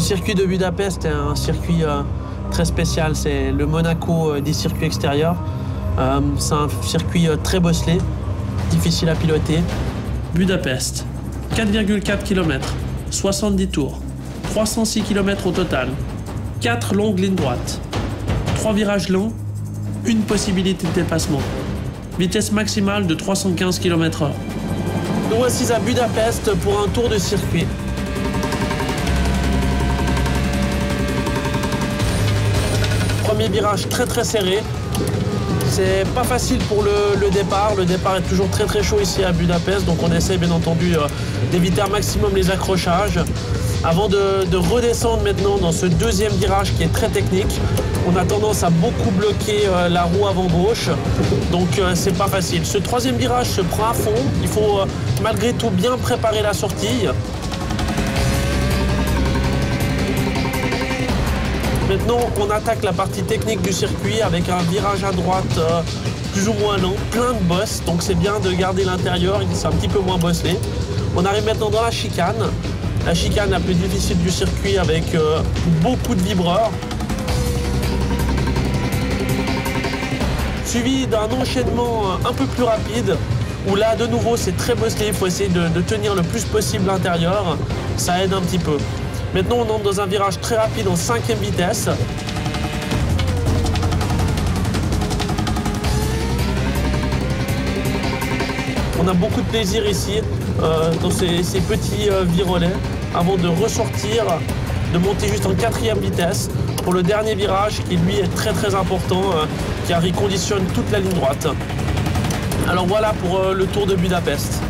circuit de Budapest est un circuit très spécial. C'est le Monaco des circuits extérieurs. C'est un circuit très bosselé, difficile à piloter. Budapest, 4,4 km, 70 tours, 306 km au total, 4 longues lignes droites, 3 virages longs, une possibilité de dépassement. Vitesse maximale de 315 km/h. Nous voici à Budapest pour un tour de circuit. Premier virage très serré. C'est pas facile pour le départ. Le départ est toujours très chaud ici à Budapest. Donc on essaie bien entendu d'éviter un maximum les accrochages. Avant de redescendre maintenant dans ce deuxième virage qui est très technique, on a tendance à beaucoup bloquer la roue avant gauche. Donc c'est pas facile. Ce troisième virage se prend à fond. Il faut malgré tout bien préparer la sortie. Maintenant, on attaque la partie technique du circuit avec un virage à droite plus ou moins lent, plein de bosses. Donc c'est bien de garder l'intérieur, c'est un petit peu moins bosselé. On arrive maintenant dans la chicane. La chicane la plus difficile du circuit avec beaucoup de vibreurs. Suivi d'un enchaînement un peu plus rapide, où là de nouveau c'est très bosselé, il faut essayer de tenir le plus possible l'intérieur. Ça aide un petit peu. Maintenant, on entre dans un virage très rapide en 5e vitesse. On a beaucoup de plaisir ici dans ces petits virolets avant de ressortir, de monter juste en 4e vitesse pour le dernier virage qui lui est très important car il conditionne toute la ligne droite. Alors voilà pour le Tour de Budapest.